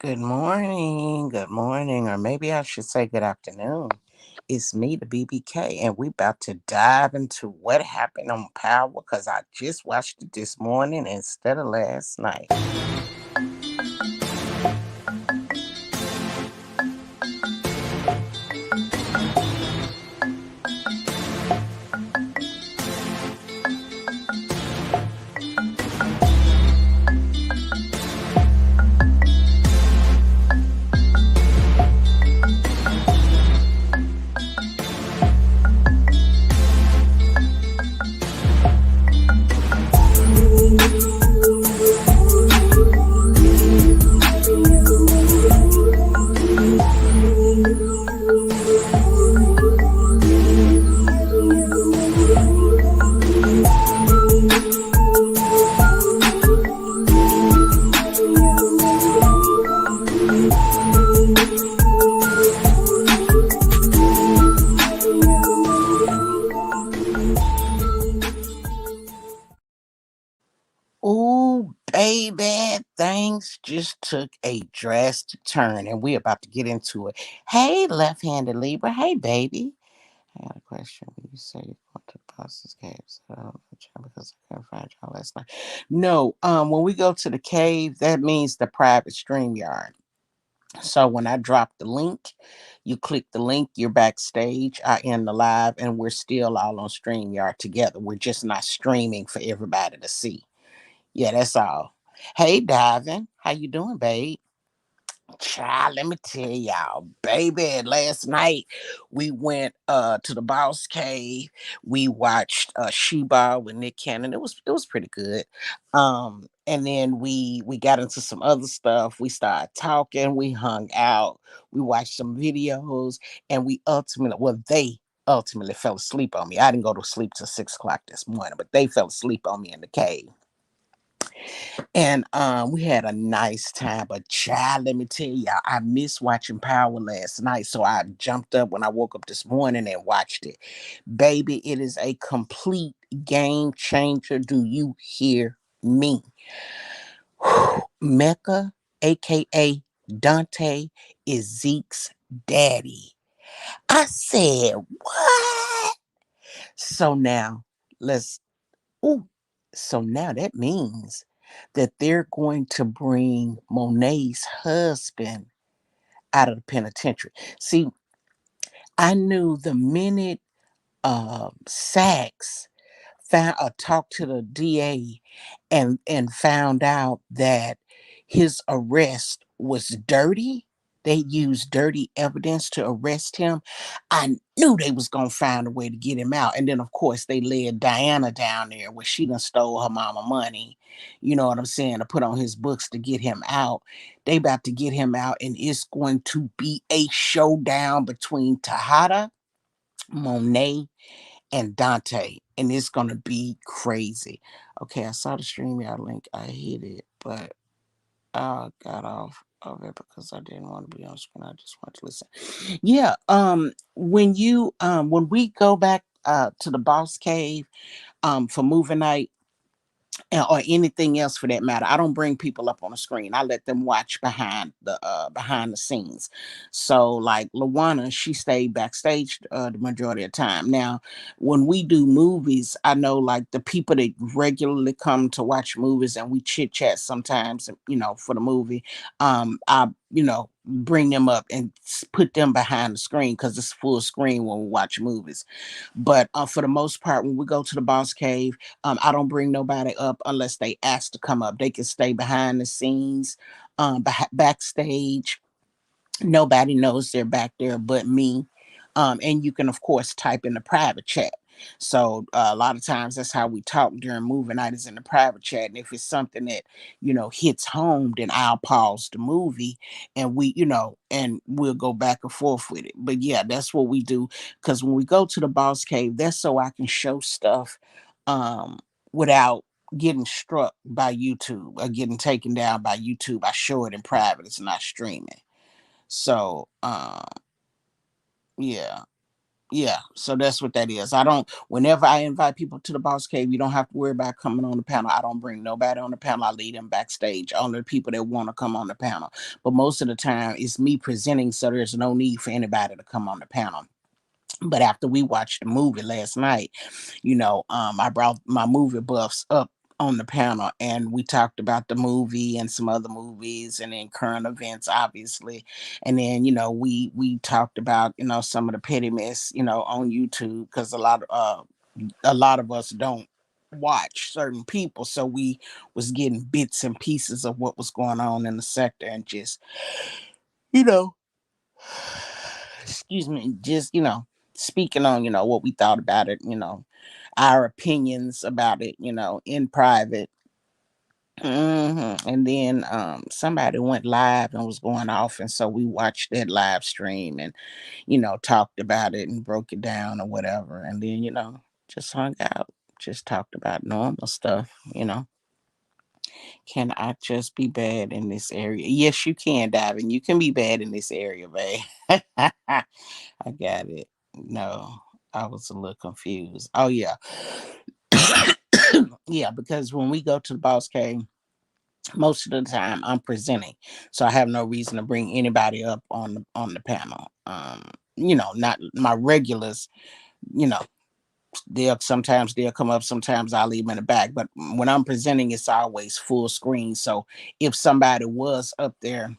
Good morning, or maybe I should say good afternoon. It's me, the BBK, and we about to dive into what happened on Power because I just watched it this morning instead of last night. Ooh, baby, things just took a drastic turn, and we're about to get into it. Hey, left-handed Libra. Hey, baby. I got a question. You say you want to pass this cave, so I don't know because I couldn't find y'all last night. No, when we go to the cave, that means the private stream yard. So when I drop the link, you click the link, you're backstage, I end the live, and we're still all on StreamYard together. We're just not streaming for everybody to see. Yeah, that's all. Hey, Divin, how you doing, babe? Child, let me tell y'all, baby. Last night we went to the Boss Cave. We watched Sheba with Nick Cannon. It was pretty good. And then we got into some other stuff. We started talking, we hung out, we watched some videos, and they ultimately fell asleep on me. I didn't go to sleep till 6 o'clock this morning, but they fell asleep on me in the cave. And we had a nice time. But child, let me tell y'all, I missed watching Power last night. So I jumped up when I woke up this morning and watched it. Baby, it is a complete game changer. Do you hear me? Mecca, aka Dante, is Zeke's daddy. I said, what? So now let's Ooh, so now that means that they're going to bring Monet's husband out of the penitentiary. See, I knew the minute Sachs found talked to the DA and found out that his arrest was dirty. They used dirty evidence to arrest him. I knew they was gonna find a way to get him out. And then of course they led Diana down there where she done stole her mama money. You know what I'm saying? To put on his books to get him out. They about to get him out, and it's going to be a showdown between Tahada, Monet, and Dante, and it's gonna be crazy. Okay, I saw the StreamYard link. I hit it, but I got off of it because I didn't want to be on screen. I just want to listen. Yeah. When we go back to the Boss Cave for movie night, or anything else for that matter. I don't bring people up on the screen. I let them watch behind the scenes. So like Lawana, she stayed backstage the majority of the time. Now, when we do movies, I know like the people that regularly come to watch movies and we chit chat sometimes, for the movie. I bring them up and put them behind the screen because it's full screen when we watch movies. But for the most part, when we go to the Boss Cave, I don't bring nobody up unless they ask to come up. They can stay behind the scenes, backstage. Nobody knows they're back there but me. And you can, of course, type in the private chat. So a lot of times that's how we talk during movie night is in the private chat. And if it's something that, hits home, then I'll pause the movie and and we'll go back and forth with it. But yeah, that's what we do. Because when we go to the Boss Cave, that's so I can show stuff without getting struck by YouTube or getting taken down by YouTube. I show it in private. It's not streaming. So, yeah. Yeah, so that's what that is. I don't. Whenever I invite people to the Boss Cave, you don't have to worry about coming on the panel. I don't bring nobody on the panel. I leave them backstage. Only the people that want to come on the panel. But most of the time, it's me presenting, so there's no need for anybody to come on the panel. But after we watched the movie last night, I brought my movie buffs up on the panel, and we talked about the movie and some other movies, and then current events, obviously. And then we talked about some of the petty mess on YouTube, because a lot of us don't watch certain people, so we was getting bits and pieces of what was going on in the sector, and just you know excuse me, just speaking on what we thought about it, our opinions about it, in private. And then somebody went live and was going off, and so we watched that live stream, and talked about it and broke it down or whatever, and then just hung out, just talked about normal stuff. Can I just be bad in this area? Yes, you can, Davin. You can be bad in this area, babe. I got it. No, I was a little confused. Oh yeah. Yeah, because when we go to the Boss Cave, most of the time I'm presenting, so I have no reason to bring anybody up on the panel. Not my regulars. You know, they'll come up. Sometimes I leave them in the back. But when I'm presenting, it's always full screen. So if somebody was up there,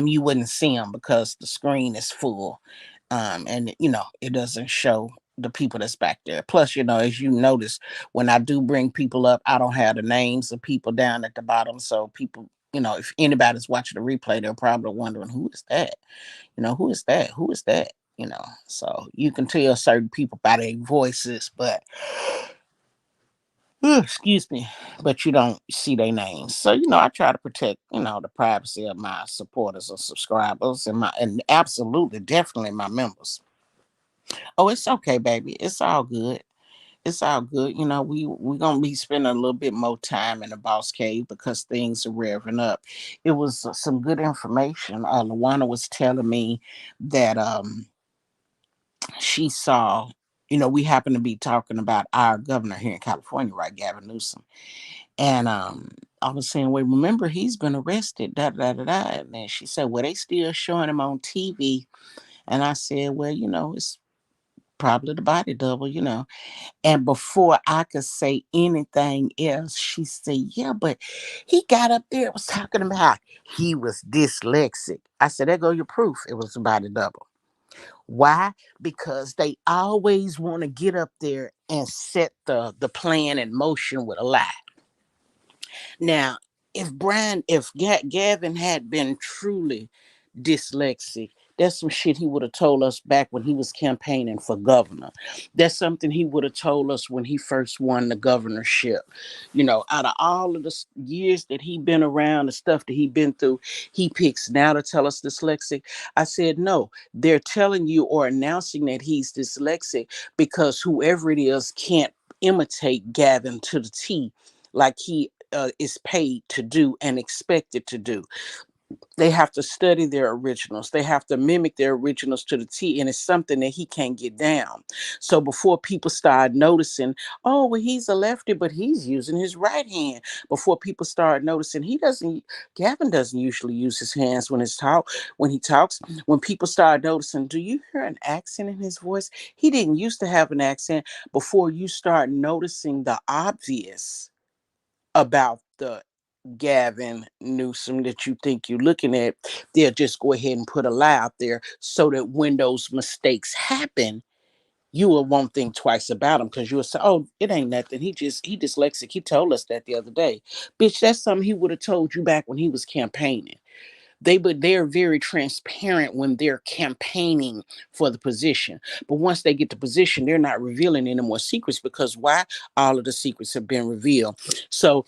you wouldn't see them because the screen is full, and it doesn't show the people that's back there. Plus, as you notice, when I do bring people up, I don't have the names of people down at the bottom, so people, if anybody's watching the replay, they're probably wondering, who is that? Who is that? Who is that? So you can tell certain people by their voices, but excuse me, but you don't see their names. So I try to protect the privacy of my supporters and subscribers, and absolutely, definitely my members. Oh, it's okay, baby. It's all good. It's all good. We're gonna be spending a little bit more time in the Boss Cave because things are revving up. It was some good information. Luana was telling me that she saw. We happen to be talking about our governor here in California, right, Gavin Newsom. And I was saying, well, remember, he's been arrested, da da da da. And then she said, well, they still showing him on TV. And I said, well, it's probably the body double. And before I could say anything else, she said, yeah, but he got up there and was talking about he was dyslexic. I said, there go your proof. It was the body double. Why? Because they always want to get up there and set the plan in motion with a lie. Now, if Gavin had been truly dyslexic, that's some shit he would have told us back when he was campaigning for governor. That's something he would have told us when he first won the governorship. Out of all of the years that he been around, the stuff that he been through, he picks now to tell us dyslexic. I said, no, they're telling you or announcing that he's dyslexic because whoever it is can't imitate Gavin to the T like he is paid to do and expected to do. They have to study their originals. They have to mimic their originals to the T, and it's something that he can't get down. So before people start noticing, oh, well, he's a lefty, but he's using his right hand. Before people start noticing, Gavin doesn't usually use his hands when he talks. When people start noticing, do you hear an accent in his voice? He didn't used to have an accent. Before you start noticing the obvious about the Gavin Newsom that you think you're looking at, they'll just go ahead and put a lie out there so that when those mistakes happen, you will won't think twice about him because you'll say, oh, it ain't nothing. He dyslexic. He told us that the other day. Bitch, that's something he would have told you back when he was campaigning. They're very transparent when they're campaigning for the position. But once they get the position, they're not revealing any more secrets because why? All of the secrets have been revealed. So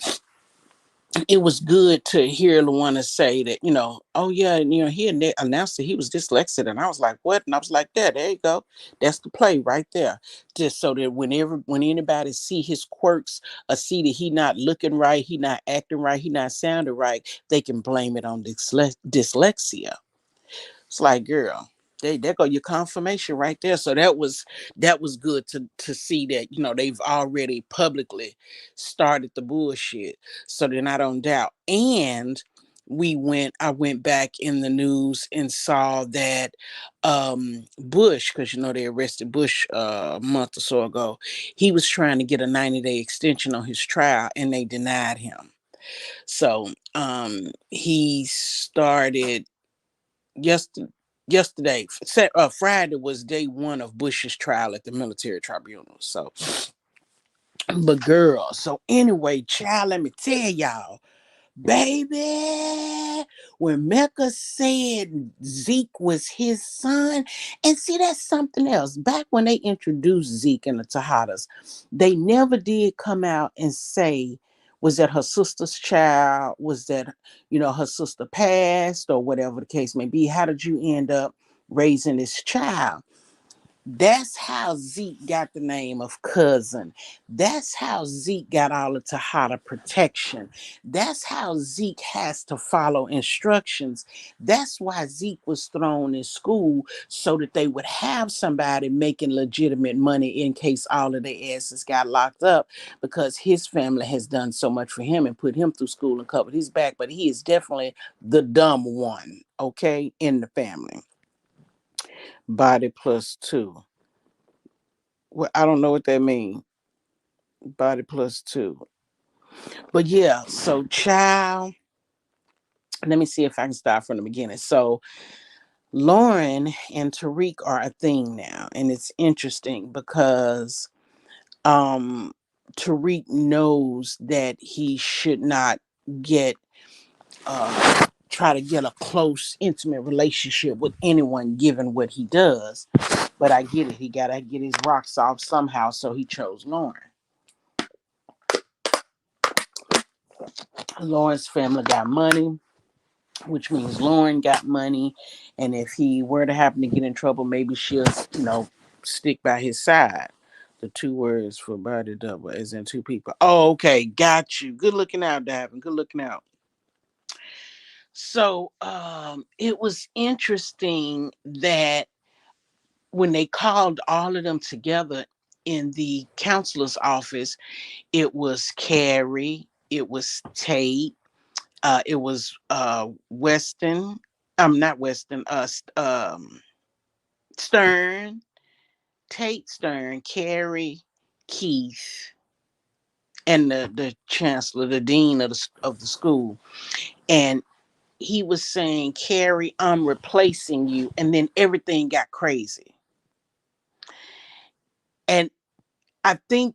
it was good to hear Luana say that, oh yeah, and he announced that he was dyslexic, and I was like, what? And I was like, there you go, that's the play right there, just so that when anybody see his quirks or see that he not looking right, he not acting right, he not sounding right, they can blame it on dyslexia. It's like, girl. There go your confirmation right there. So that was good to see that, they've already publicly started the bullshit. So then I don't doubt. And I went back in the news and saw that Bush, because they arrested Bush a month or so ago, he was trying to get a 90-day extension on his trial and they denied him. So he started yesterday. Friday was day one of Bush's trial at the military tribunal. So, but girl, so anyway, child, let me tell y'all, baby, when Mecca said Zeke was his son, and see, that's something else. Back when they introduced Zeke and the Tejadas, they never did come out and say, was that her sister's child? Was that, her sister passed or whatever the case may be? How did you end up raising this child? That's how Zeke got the name of cousin. That's how Zeke got all the Tejada protection. That's how Zeke has to follow instructions. That's why Zeke was thrown in school, so that they would have somebody making legitimate money in case all of their asses got locked up, because his family has done so much for him and put him through school and covered his back. But he is definitely the dumb one, okay, in the family. Body plus two. Well, I don't know what that means. Body plus two. But yeah, so child, let me see if I can start from the beginning. So Lauren and Tariq are a thing now. And it's interesting because um Tariq knows that he should not get try to get a close, intimate relationship with anyone given what he does. But I get it. He gotta get his rocks off somehow, so he chose Lauren. Lauren's family got money, which means Lauren got money. And if he were to happen to get in trouble, maybe she'll, stick by his side. The two words for body double, as in two people. Oh, okay. Got you. Good looking out, Davin. Good looking out. So it was interesting that when they called all of them together in the counselor's office, it was Carrie, it was Tate, it was Weston. Not Weston. Stern, Tate Stern, Carrie, Keith, and the chancellor, the dean of the school. And he was saying, Carrie, I'm replacing you. And then everything got crazy. And I think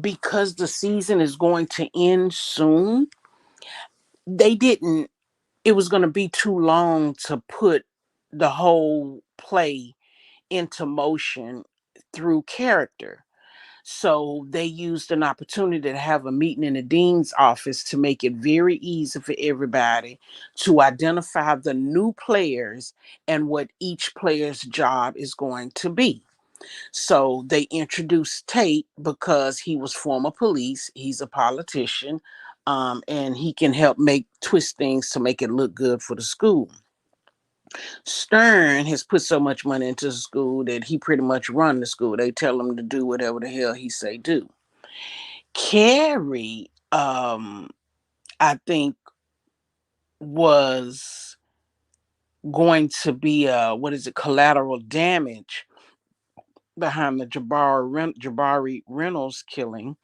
because the season is going to end soon, they didn't, it was going to be too long to put the whole play into motion through character. So they used an opportunity to have a meeting in the dean's office to make it very easy for everybody to identify the new players and what each player's job is going to be. So they introduced Tate because he was former police, he's a politician, and he can help make twist things to make it look good for the school. Stern has put so much money into the school that he pretty much run the school. They tell him to do whatever the hell he say do. Carrie, I think was going to be what is it, collateral damage behind the Jabari Reynolds killing,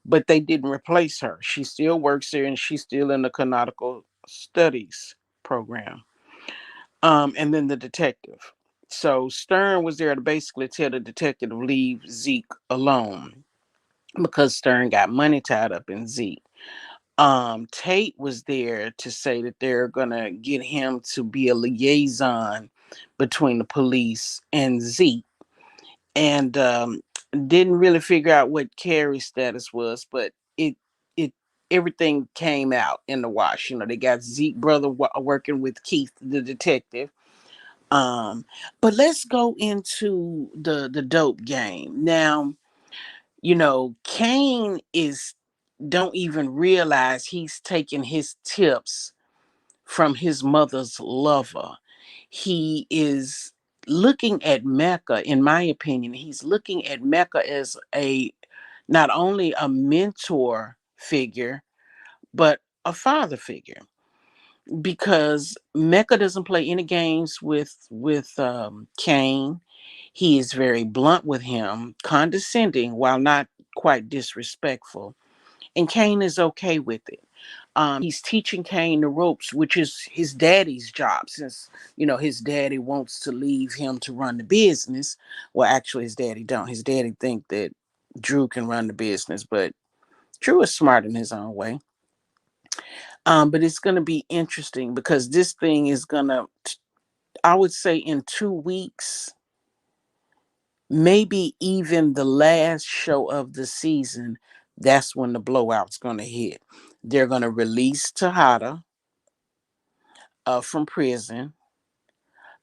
but they didn't replace her. She still works there and she's still in the canonical studies program. And then the detective. So Stern was there to basically tell the detective to leave Zeke alone because Stern got money tied up in Zeke. Tate was there to say that they're gonna get him to be a liaison between the police and Zeke, and didn't really figure out what Carrie's status was, but it everything came out in the wash. They got Zeke brother working with Keith the detective. But let's go into the dope game now. Kane is don't even realize he's taking his tips from his mother's lover. he is looking at Mecca, in my opinion, he's looking at Mecca as a not only a mentor figure, but a father figure. Because Mecca doesn't play any games with Cain. He is very blunt with him, condescending while not quite disrespectful. And Cain is okay with it. He's teaching Cain the ropes, which is his daddy's job, since his daddy wants to leave him to run the business. Well, actually, his daddy don't. His daddy think that Drew can run the business, but Drew is smart in his own way. But it's going to be interesting because this thing is going to, I would say, in 2 weeks, maybe even the last show of the season, that's when the blowout's going to hit. They're going to release Tejada from prison.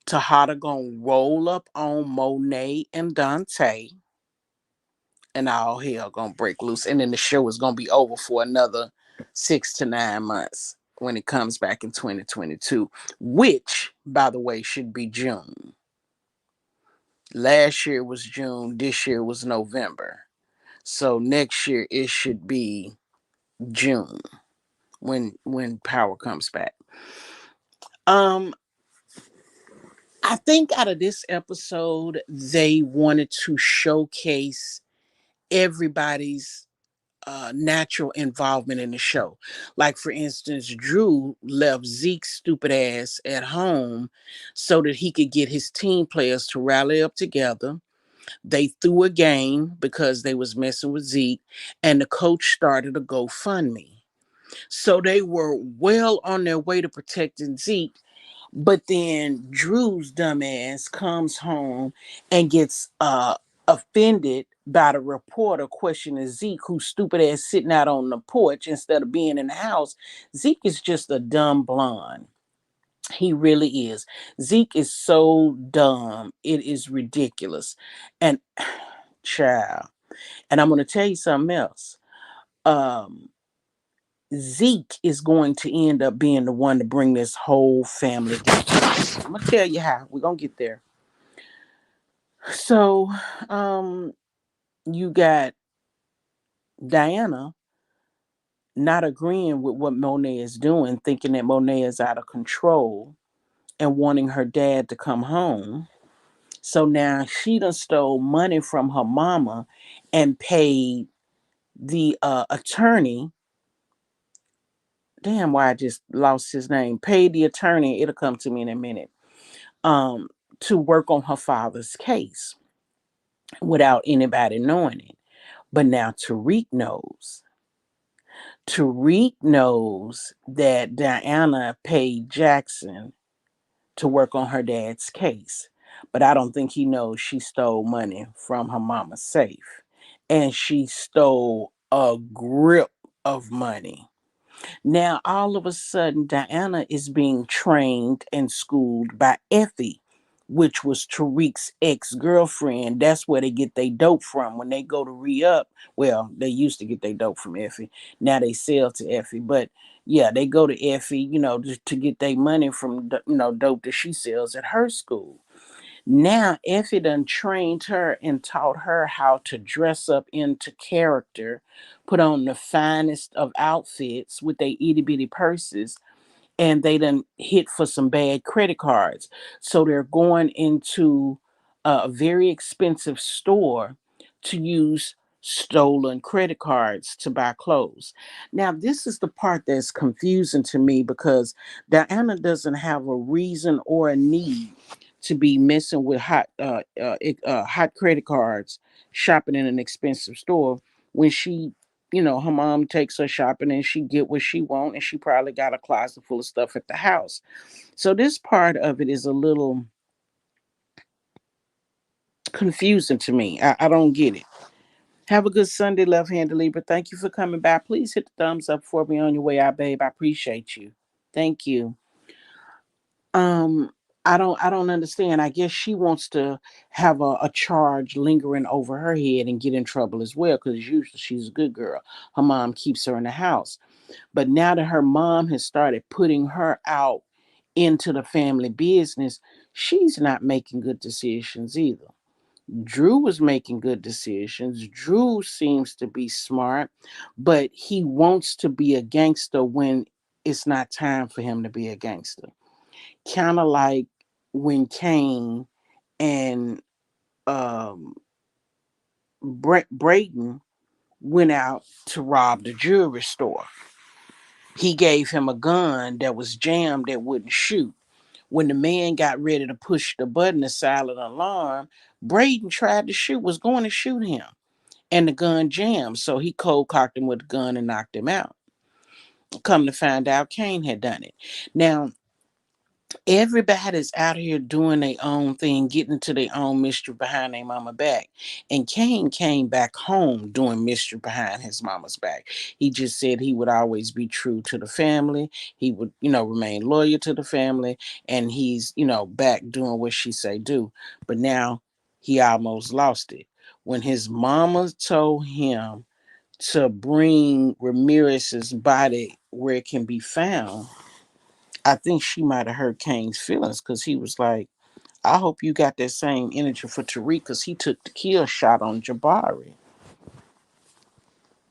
Tejada gonna roll up on Monet and Dante, and all hell gonna break loose. And then the show is gonna be over for another 6 to 9 months when it comes back in 2022, which, by the way, should be June. Last year was June. This year was November. So next year it should be June when Power comes back. Um, I think out of this episode, they wanted to showcase everybody's natural involvement in the show. Like, for instance, Drew left Zeke's stupid ass at home so that he could get his team players to rally up together. They threw a game because they was messing with Zeke, and the coach started a GoFundMe. So they were well on their way to protecting Zeke. But then Drew's dumbass comes home and gets offended by the reporter questioning Zeke, who's stupid ass sitting out on the porch instead of being in the house. Zeke is just a dumb blonde. He really is. Zeke is so dumb. It is ridiculous. And child. And I'm gonna tell you something else. Um, Zeke is going to end up being the one to bring this whole family down. I'm gonna tell you how. We're gonna get there. So, you got Diana not agreeing with what Monet is doing, thinking that Monet is out of control and wanting her dad to come home. So now she done stole money from her mama and paid the attorney. Damn, why I just lost his name. Paid the attorney, it'll come to me in a minute, um, to work on her father's case without anybody knowing it. But now Tariq knows. Tariq knows that Diana paid Jackson to work on her dad's case. But I don't think he knows she stole money from her mama's safe. And she stole a grip of money. Now, all of a sudden, Diana is being trained and schooled by Effie, which was Tariq's ex-girlfriend. That's where they get their dope from when they go to re-up. Well, they used to get their dope from Effie. Now they sell to Effie. But yeah, they go to Effie, to get their money from, dope that she sells at her school. Now, Effie done trained her and taught her how to dress up into character, put on the finest of outfits with their itty bitty purses, and they done hit for some bad credit cards. So they're going into a very expensive store to use stolen credit cards to buy clothes. Now, this is the part that's confusing to me because Diana doesn't have a reason or a need to be messing with hot credit cards, shopping in an expensive store when her mom takes her shopping and she get what she want, and she probably got a closet full of stuff at the house. So this part of it is a little confusing to me. I don't get it. Have a good Sunday, left-handed Libra. Thank you for coming by. Please hit the thumbs up for me on your way out, babe. I appreciate you. Thank you. Um, I don't understand. I guess she wants to have a charge lingering over her head and get in trouble as well, because usually she's a good girl. Her mom keeps her in the house. But now that her mom has started putting her out into the family business, she's not making good decisions either. Drew was making good decisions. Drew seems to be smart, but he wants to be a gangster when it's not time for him to be a gangster. Kind of like when Kane and um, Brayden went out to rob the jewelry store. He gave him a gun that was jammed that wouldn't shoot. When the man got ready to push the button to silent alarm, Brayden tried to shoot, was going to shoot him, and the gun jammed. So he cold cocked him with the gun and knocked him out. Come to find out, Kane had done it. Now, everybody's out here doing their own thing, getting into their own mischief behind their mama back. And Kane came back home doing mischief behind his mama's back. He just said he would always be true to the family. He would, remain loyal to the family. And he's, back doing what she say do. But now he almost lost it. When his mama told him to bring Ramirez's body where it can be found, I think she might have hurt Kane's feelings because he was like, I hope you got that same energy for Tariq because he took the kill shot on Jabari.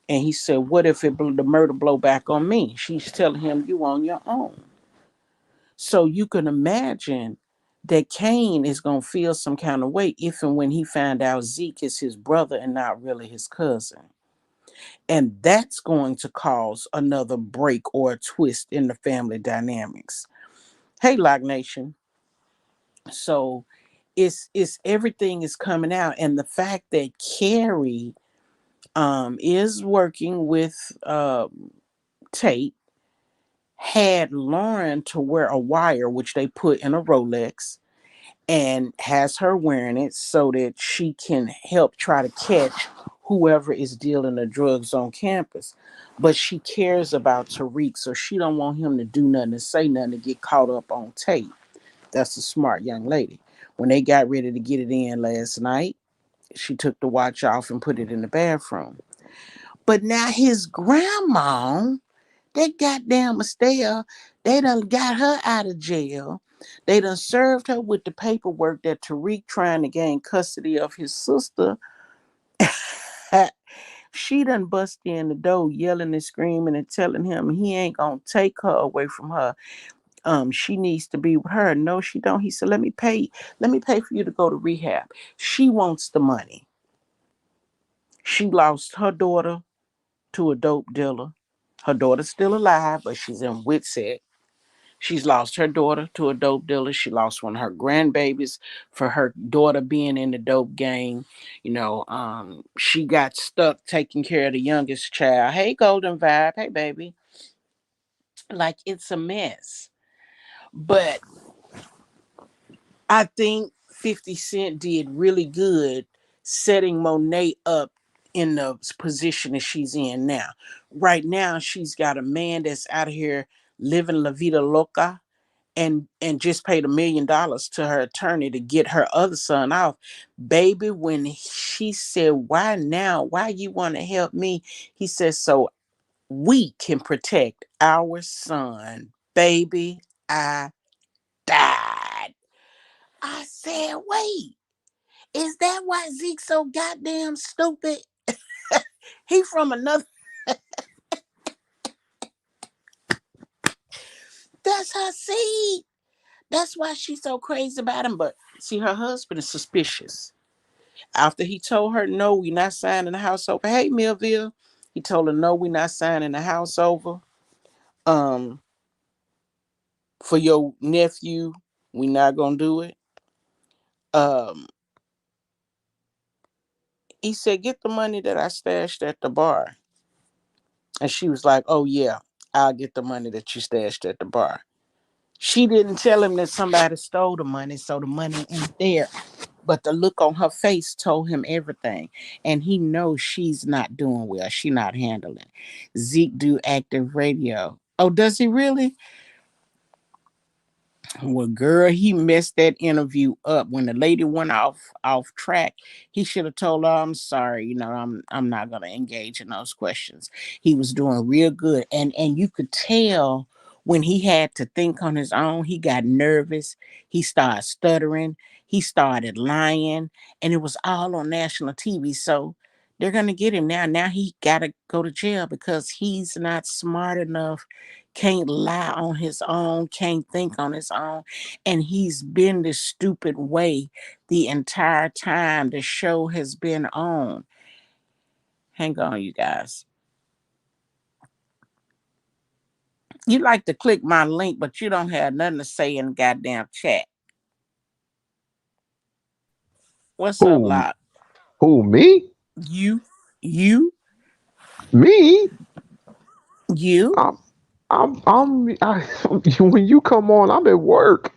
And he said, what if the murder blow back on me? She's telling him, you on your own. So you can imagine that Kane is going to feel some kind of way if and when he find out Zeke is his brother and not really his cousin. And that's going to cause another break or a twist in the family dynamics. Hey, Lock Nation. So it's everything is coming out, and the fact that Carrie is working with Tate had Lauren to wear a wire which they put in a Rolex and has her wearing it so that she can help try to catch whoever is dealing the drugs on campus. But she cares about Tariq, so she don't want him to do nothing, to say nothing, to get caught up on Tate. That's a smart young lady. When they got ready to get it in last night, she took the watch off and put it in the bathroom. But now his grandma, that goddamn Estelle, they done got her out of jail. They done served her with the paperwork that Tariq trying to gain custody of his sister. She done bust in the door yelling and screaming and telling him he ain't gonna take her away from her. She needs to be with her. No, she don't. He said, let me pay for you to go to rehab. She wants the money. She lost her daughter to a dope dealer. Her daughter's still alive, but she's in Witset. She's lost her daughter to a dope dealer. She lost one of her grandbabies for her daughter being in the dope game. She got stuck taking care of the youngest child. Hey, Golden Vibe. Hey, baby. Like, it's a mess. But I think 50 Cent did really good setting Monet up in the position that she's in now. Right now, she's got a man that's out here living La Vida Loca and just paid $1 million to her attorney to get her other son off. Baby, when she said, why now? Why you want to help me? He says, so we can protect our son. Baby, I died. I said, wait, is that why Zeke's so goddamn stupid? He from another. That's her seed. That's why she's so crazy about him. But see, her husband is suspicious. After he told her, no, we're not signing the house over. Hey, Millville. He told her, no, we're not signing the house over. Um, for your nephew, we're not gonna do it. Um, he said, get the money that I stashed at the bar. And she was like, oh yeah, I'll get the money that you stashed at the bar. She didn't tell him that somebody stole the money, so the money ain't there. But the look on her face told him everything. And he knows she's not doing well. She not handling. Zeke do active radio. Oh, does he really? Well, girl, he messed that interview up. When the lady went off track, he should have told her, "I'm sorry, I'm not gonna engage in those questions." He was doing real good, and you could tell When he had to think on his own, he got nervous. He started stuttering. He started lying, and it was all on national TV. So they're gonna get him now. Now he gotta go to jail because he's not smart enough, can't lie on his own, can't think on his own, and he's been this stupid way the entire time the show has been on. Hang on, you guys. You like to click my link, but you don't have nothing to say in the goddamn chat. What's up, Who? Lot? Who? Me? You, you, Me? you. I'm. When you come on, I'm at work,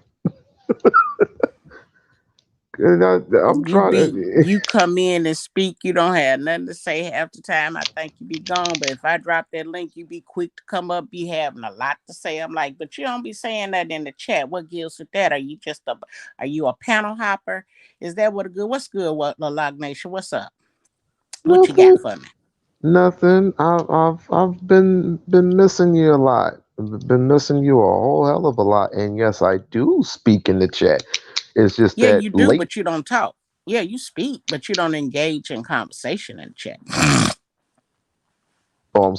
and I'm trying to. You come in and speak. You don't have nothing to say half the time. I think you be gone. But if I drop that link, you be quick to come up. Be having a lot to say. I'm like, but you don't be saying that in the chat. What gives with that? Are you a panel hopper? Is that what a good? What's good? What the Log Nation? What's up? What you got Nothing. for me? Nothing. I've been missing you a lot. I've been missing you a whole hell of a lot. And yes, I do speak in the chat. It's just Yeah, that you do, late. but you don't talk. Yeah, you speak, but you don't engage in conversation in the chat.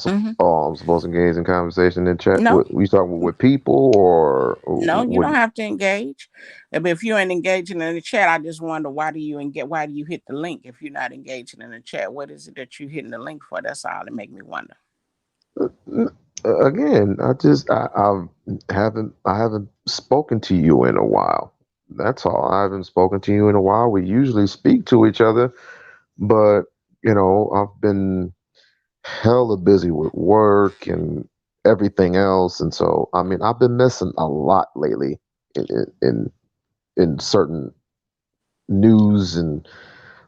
hmm I'm supposed to engage in conversation in chat. No, With we talking with people or no, you with? don't have to engage. But if you ain't engaging in the chat, I just wonder why do you engage? Why do you hit the link if you're not engaging in the chat? What is it that you hitting the link for? That's all that make me wonder. Again, I haven't spoken to you in a while. That's all. I haven't spoken to you in a while. We usually speak to each other, but I've been hella busy with work and everything else, and so I mean, I've been missing a lot lately in in certain news and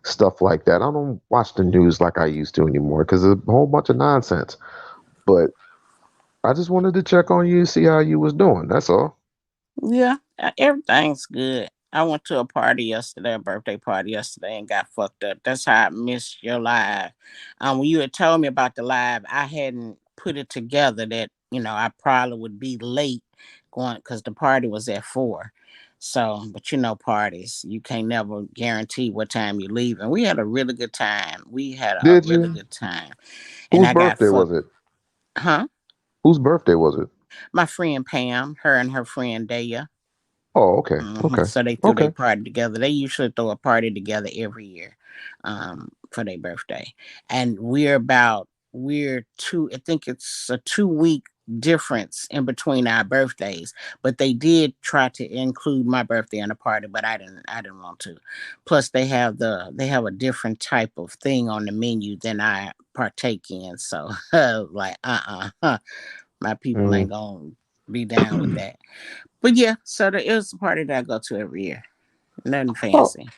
stuff like that. I don't watch the news like I used to anymore because it's a whole bunch of nonsense. But I just wanted to check on you, see how you was doing. That's all. Yeah, everything's good. I went to a party yesterday, a birthday party yesterday, and got fucked up. That's how I missed your live. When you had told me about the live, I hadn't put it together that I probably would be late going because the party was at 4. So, but parties, you can't never guarantee what time you leave. And we had a really good time. We had a Did really you? good time, and Whose I got birthday fucked. was it? Huh? Whose birthday was it? My friend Pam, her and her friend Daya. Oh, okay, okay, So they threw their okay. party together. They usually throw a party together every year for their birthday, and we're two. I think it's a 2 week difference in between our birthdays. But they did try to include my birthday in the party, but I didn't. I didn't want to. Plus, they have a different type of thing on the menu than I partake in. So like my people Mm. ain't gonna be down with that. But yeah, so it was a party that I go to every year. Nothing Oh, fancy.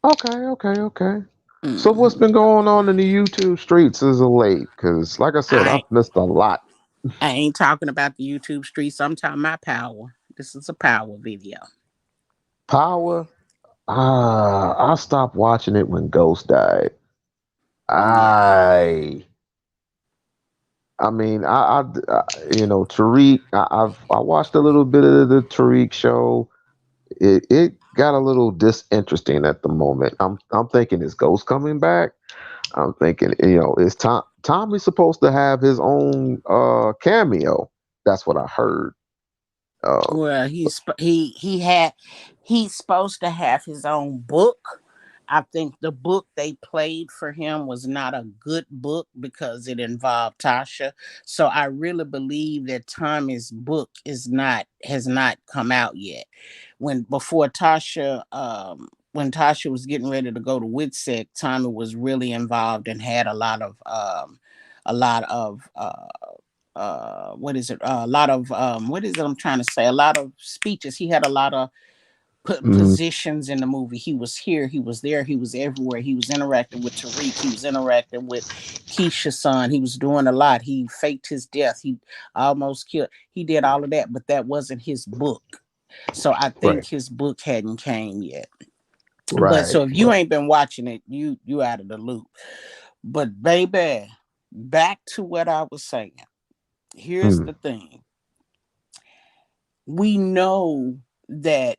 okay, okay, okay. So what's hmm been going on in the YouTube streets as of late? Because, like I said, I I've missed a lot. I ain't talking about the YouTube streets. I'm talking about power. This is a power video. Power. I stopped watching it when Ghost died. Yeah. I, I mean, Tariq. I watched a little bit of the Tariq show. It got a little disinteresting at the moment. I'm thinking is Ghost coming back? I'm thinking, is Tommy's supposed to have his own cameo? That's what I heard. Uh, Well, he's supposed to have his own book. I think the book they played for him was not a good book because it involved Tasha. So I really believe that Tommy's book is not has not come out yet. When Tasha was getting ready to go to Witsec, Tommy was really involved and had a lot of what is it? A lot of what is it? I'm trying to say a lot of speeches. He had a lot of mm, positions in the movie. He was here, he was there, he was everywhere. He was interacting with Tariq. He was interacting with Keisha's son. He was doing a lot. He faked his death. He almost killed. He did all of that, but that wasn't his book. So I think right, his book hadn't came yet. But right, so if you right. ain't been watching it, you out of the loop. But baby, back to what I was saying. Here's Mm, the thing. we know that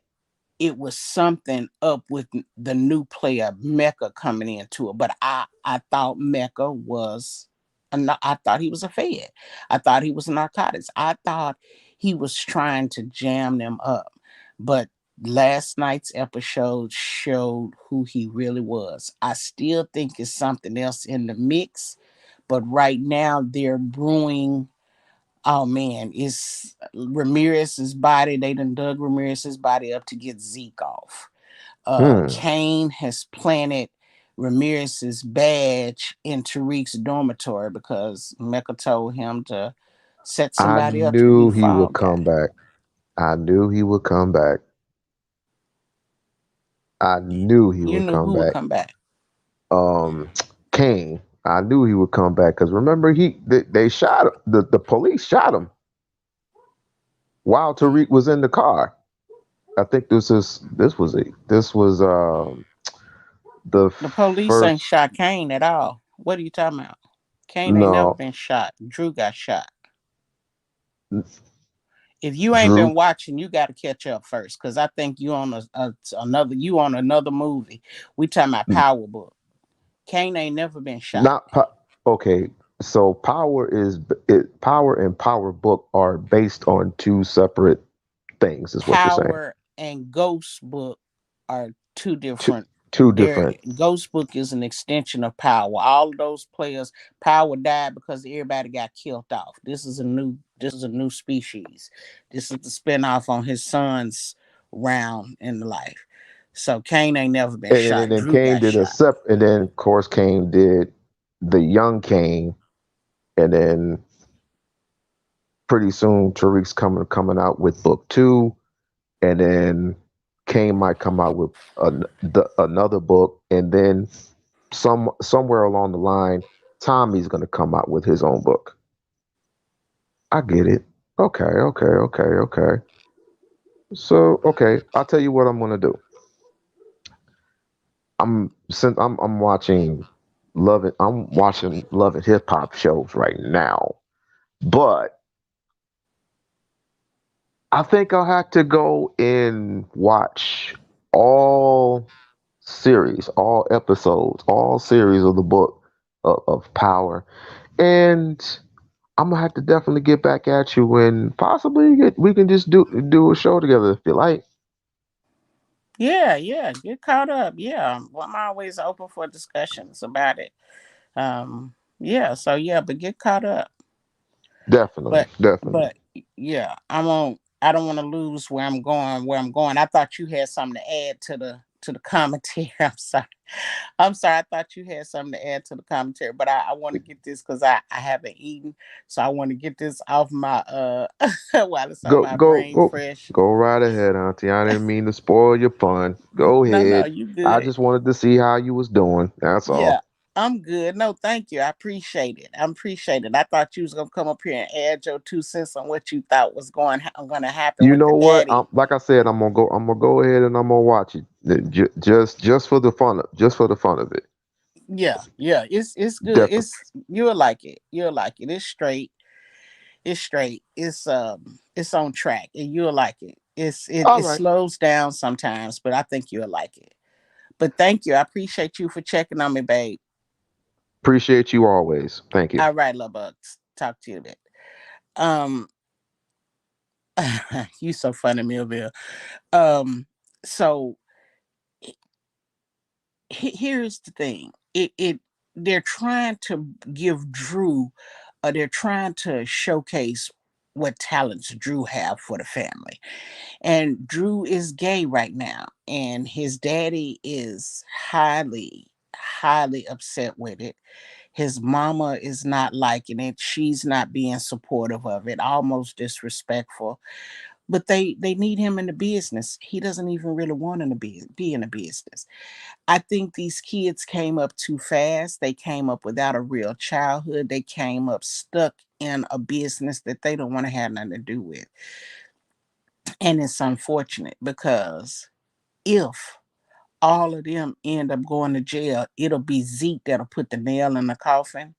it was something up with the new player Mecca coming into it. But I thought Mecca was, I thought he was a fed. I thought he was narcotics. I thought he was trying to jam them up. But last night's episode showed who he really was. I still think it's something else in the mix, but right now they're brewing. Oh man, it's Ramirez's body. They done dug Ramirez's body up to get Zeke off. Hmm. Kane has planted Ramirez's badge in Tariq's dormitory because Mecca told him to set I somebody up to be knew he fall would guy. come back. I knew he would come back. I knew he You would knew come who would back. come back. Um, Kane. I knew he would come back because remember they shot him. The police shot him while Tariq was in the car. I think this was the The police ain't first. shot Kane at all. What are you talking about? Kane ain't never No, been shot. Drew got shot. If you ain't been Drew. watching, you got to catch up first, because I think you on another movie. We talking about Power Book. Kane ain't never been shot. Not okay. So power and power book are based on two separate things, is what you're saying. Power and Ghost Book are two Two different. two Their different. Ghost Book is an extension of Power. All of those players, Power died because everybody got killed off. This is a new species. This is the spinoff on his son's round in life. So Kane ain't never been And shot. then Drew Kane got did a shot. sep, and then of course Kane did the young Kane, and then pretty soon Tariq's coming out with book two, and then Kane might come out with another book, and then somewhere along the line, Tommy's gonna come out with his own book. I get it. Okay, okay, okay, okay. So okay, I'll tell you what I'm gonna do. I'm watching I'm watching Love and Hip Hop shows right now, but I think I'll have to go and watch all all episodes, all series of the book of Power, and I'm gonna have to definitely get back at you and possibly we can just do a show together if you like. Yeah, yeah, get caught up. Yeah, well, I'm always open for discussions about it. Yeah, so yeah, but get caught up. Definitely, But definitely. but yeah, I don't want to lose where I'm going. Where I'm going. I thought you had something to add to the commentary. I'm sorry. I'm sorry. I thought you had something to add to the commentary, but I want to get this because I haven't eaten, so I want to get this off my while it's on Go my go brain go fresh. go right ahead, Auntie. I didn't mean to spoil your fun. Go No, no, ahead. you I good. just wanted to see how you was doing. That's Yeah, all. I'm good. No, thank you. I appreciate it. I appreciate it. I thought you was gonna come up here and add your 2 cents on what you thought was going to happen You with the know what? daddy. Like I said, I'm gonna go ahead and I'm gonna watch it. Just for the just for the fun of it. Yeah, yeah. It's good. Definitely. You'll like it. You'll like it. It's straight. It's straight. It's on track, and you'll like it. All It right. slows down sometimes, but I think you'll like it. But thank you. I appreciate you for checking on me, babe. Appreciate you always. Thank you. All right, love bugs. Talk to you a bit. Um, you so funny, Millville. So here's the thing. It they're trying to give Drew, they're trying to showcase what talents Drew have for the family. And Drew is gay right now, and his daddy is highly upset with it. His mama is not liking it. She's not being supportive of it, almost disrespectful. But they need him in the business. He doesn't even really want to be in the business. I think these kids came up too fast. They came up without a real childhood. They came up stuck in a business that they don't want to have nothing to do with. And it's unfortunate because if all of them end up going to jail, it'll be Zeke that'll put the nail in the coffin,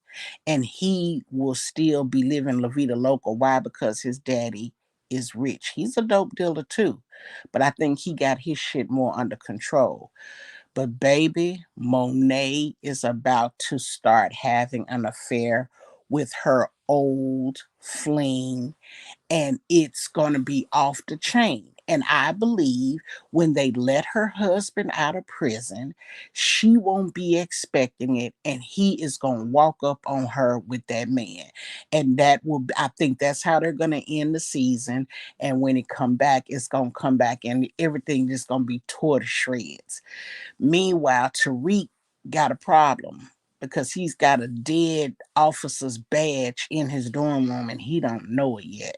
and he will still be living La Vida Loca. Why? Because his daddy is rich. He's a dope dealer too, but I think he got his shit more under control. But baby, Monet is about to start having an affair with her old fling, and it's going to be off the chain. And I believe when they let her husband out of prison, she won't be expecting it, and he is going to walk up on her with that man. And I think that's how they're going to end the season. And when it come back, it's going to come back, and everything is going to be tore to shreds. Meanwhile, Tariq got a problem because he's got a dead officer's badge in his dorm room and he don't know it yet.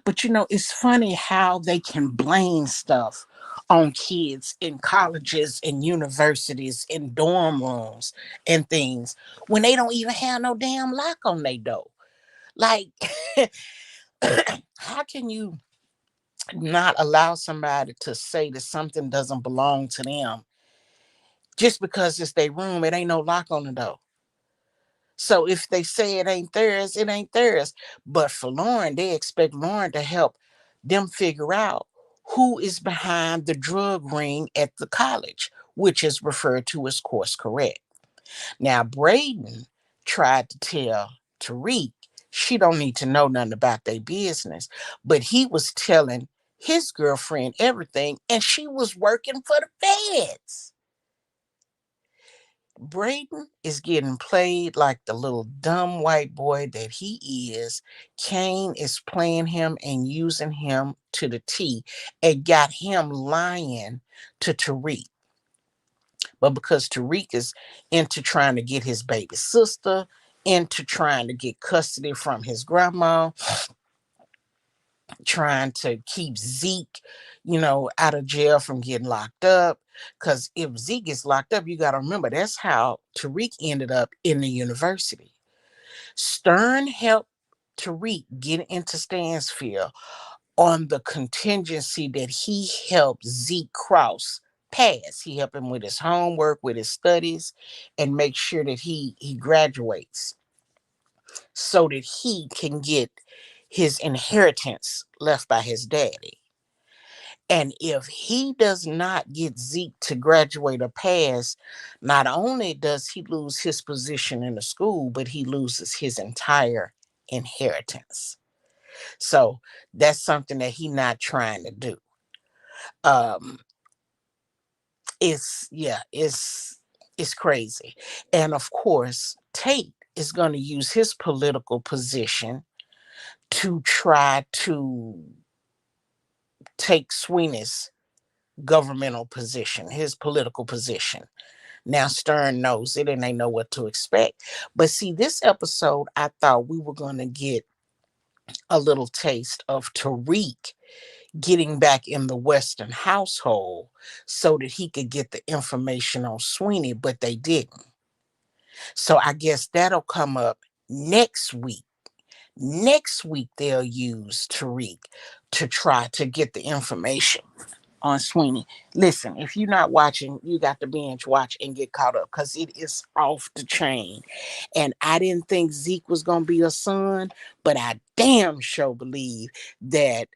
But it's funny how they can blame stuff on kids in colleges and universities in dorm rooms and things when they don't even have no damn lock on their door. Like, how can you not allow somebody to say that something doesn't belong to them just because it's their room? It ain't no lock on the door. So if they say it ain't theirs, it ain't theirs. But for Lauren, they expect Lauren to help them figure out who is behind the drug ring at the college, which is referred to as course correct. Now, Braden tried to tell Tariq she don't need to know nothing about their business, but he was telling his girlfriend everything, and she was working for the feds. Braden is getting played like the little dumb white boy that he is. Kane is playing him and using him to the T and got him lying to Tariq. But because Tariq is into trying to get his baby sister, into trying to get custody from his grandma, trying to keep Zeke, out of jail from getting locked up. Because if Zeke gets locked up, you got to remember that's how Tariq ended up in the university. Stern helped Tariq get into Stansfield on the contingency that he helped Zeke cross pass. He helped him with his homework, with his studies, and make sure that he graduates so that he can get his inheritance left by his daddy. And if he does not get Zeke to graduate or pass, not only does he lose his position in the school, but he loses his entire inheritance. So that's something that he's not trying to do. Um, it's crazy. And of course, Tate is going to use his political position to try to take Sweeney's governmental position, his political position. Now Stern knows it and they know what to expect. But see, this episode, I thought we were going to get a little taste of Tariq getting back in the Western household so that he could get the information on Sweeney, but they didn't. So I guess that'll come up next week. Next week, they'll use Tariq to try to get the information on Sweeney. Listen, if you're not watching, you got to binge watch and get caught up because it is off the chain. And I didn't think Zeke was gonna be a son, but I damn sure believe that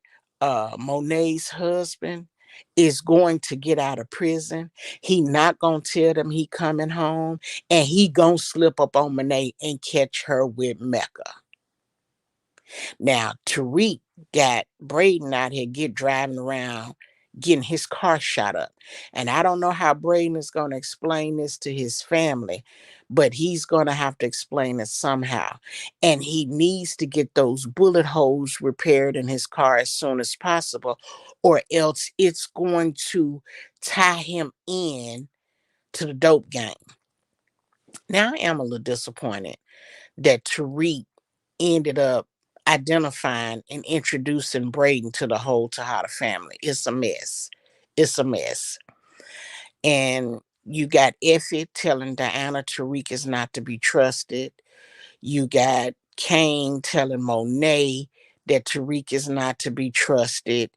Monet's husband is going to get out of prison. He not gonna tell them he coming home, and he gonna slip up on Monet and catch her with Mecca. Now, Tariq got Braden out here driving around getting his car shot up. And I don't know how Braden is going to explain this to his family, but he's going to have to explain it somehow. And he needs to get those bullet holes repaired in his car as soon as possible, or else it's going to tie him in to the dope gang. Now, I am a little disappointed that Tariq ended up identifying and introducing Braden to the whole Tejada family. It's a mess. It's a mess. And you got Effie telling Diana Tariq is not to be trusted. You got Kane telling Monet that Tariq is not to be trusted.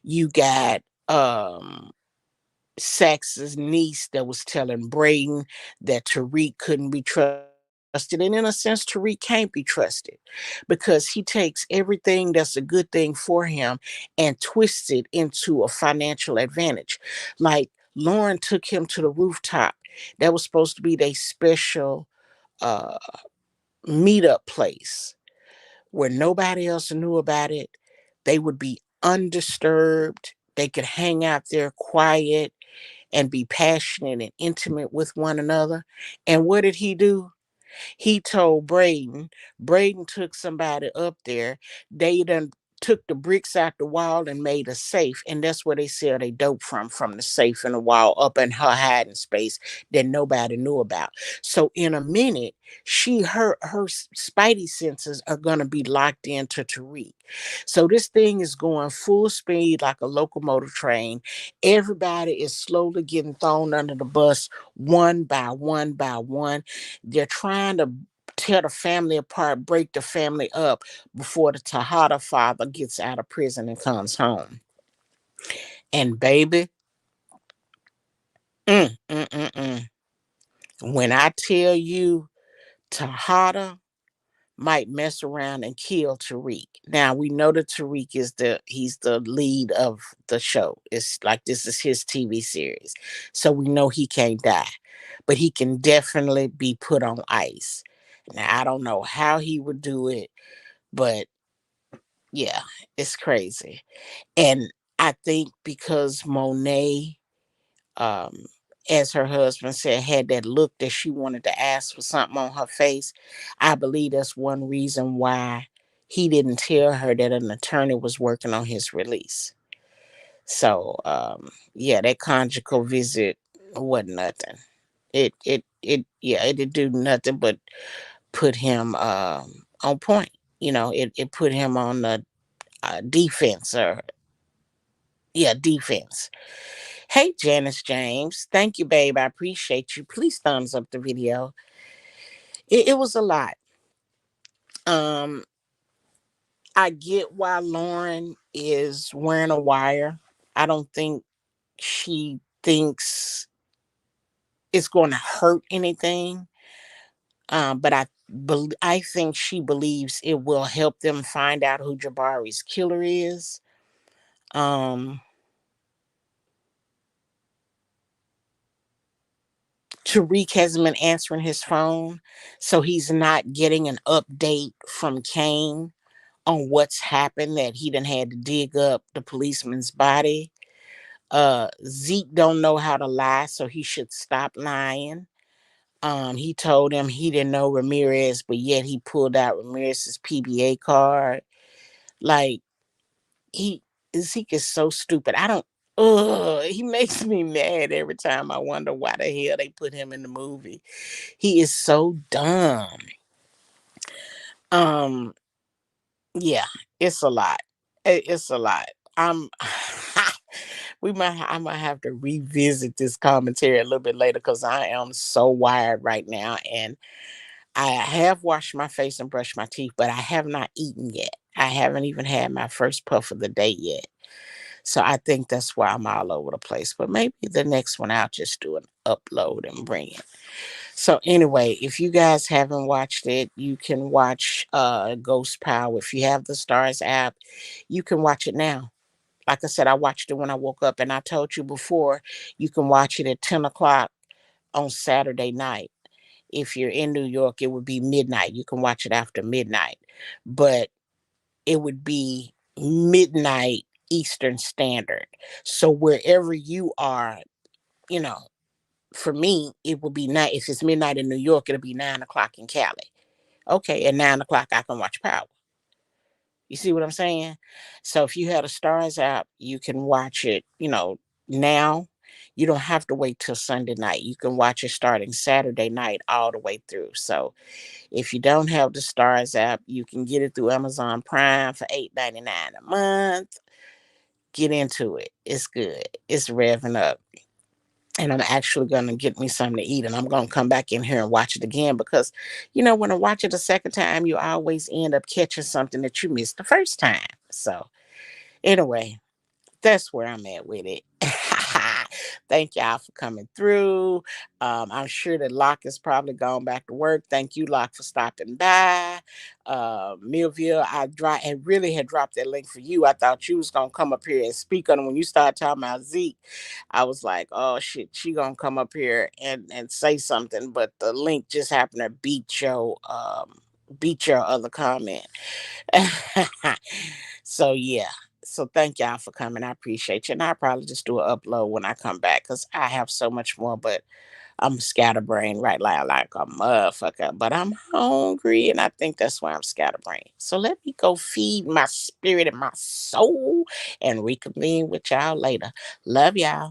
You got Sax's niece that was telling Braden that Tariq couldn't be trusted. trusted. And in a sense, Tariq can't be trusted because he takes everything that's a good thing for him and twists it into a financial advantage. Like Lauren took him to the rooftop. That was supposed to be their special uh, meetup place where nobody else knew about it. They would be undisturbed. They could hang out there quiet and be passionate and intimate with one another. And what did he do? He told Braden. Braden took somebody up there. They done took the bricks out the wall and made a safe. And that's where they sell they dope from the safe in the wall up in her hiding space that nobody knew about. So in a minute, her spidey senses are gonna be locked into Tariq. So this thing is going full speed like a locomotive train. Everybody is slowly getting thrown under the bus one by one by one. They're trying to tear the family apart, break the family up before the Tejada father gets out of prison and comes home. And baby, mm, mm, mm, mm. When I tell you Tejada might mess around and kill Tariq. Now we know that Tariq is he's the lead of the show. It's like this is his TV series. So we know he can't die. But he can definitely be put on ice. Now I don't know how he would do it, but yeah, it's crazy. And I think because Monet, um, as her husband said, had that look that she wanted to ask for something on her face, I believe that's one reason why he didn't tell her that an attorney was working on his release. So yeah, that conjugal visit wasn't nothing. Yeah, it did do nothing but put him on point. It put him on the defense, or yeah, defense. Hey, Janice James. Thank you, babe. I appreciate you. Please thumbs up the video. It was a lot. Um, I get why Lauren is wearing a wire. I don't think she thinks it's going to hurt anything. But I think she believes it will help them find out who Jabari's killer is. Um, Tariq hasn't been answering his phone, so he's not getting an update from Kane on what's happened, that he done had to dig up the policeman's body. Zeke don't know how to lie, so he should stop lying. He told him he didn't know Ramirez, but yet he pulled out Ramirez's PBA card. Like, he Zeke is so stupid. I don't. Ugh, he makes me mad every time. I wonder why the hell they put him in the movie. He is so dumb. Um, yeah, it's a lot. It's a lot. I'm I might have to revisit this commentary a little bit later because I am so wired right now, and I have washed my face and brushed my teeth, but I have not eaten yet. I haven't even had my first puff of the day yet. So I think that's why I'm all over the place. But maybe the next one I'll just do an upload and bring it. So anyway, if you guys haven't watched it, you can watch Ghost Power. If you have the Stars app, you can watch it now. Like I said, I watched it when I woke up, and I told you before, you can watch it at 10 o'clock on Saturday night. If you're in New York, it would be midnight. You can watch it after midnight, but it would be midnight Eastern Standard. So wherever you are, you know, for me, it will be night. If it's midnight in New York, it'll be 9 o'clock in Cali. Okay, at 9 o'clock, I can watch Power. You see what I'm saying? So if you had a Stars app, you can watch it, now. You don't have to wait till Sunday night. You can watch it starting Saturday night all the way through. So if you don't have the Stars app, you can get it through Amazon Prime for $8.99 a month. Get into it. It's good. It's revving up. And I'm actually going to get me something to eat. And I'm going to come back in here and watch it again because, when I watch it a second time, you always end up catching something that you missed the first time. So, anyway, that's where I'm at with it. Thank y'all for coming through. I'm sure that Locke is probably gone back to work. Thank you, Locke, for stopping by. Millville, I really had dropped that link for you. I thought you was gonna come up here and speak on it when you started talking about Zeke. I was like, oh shit, she gonna come up here and say something, but the link just happened to beat your other comment. So yeah. So thank y'all for coming. I appreciate you. And I'll probably just do an upload when I come back because I have so much more, but I'm scatterbrained right now like a motherfucker. But I'm hungry and I think that's why I'm scatterbrained. So let me go feed my spirit and my soul and reconvene with y'all later. Love y'all.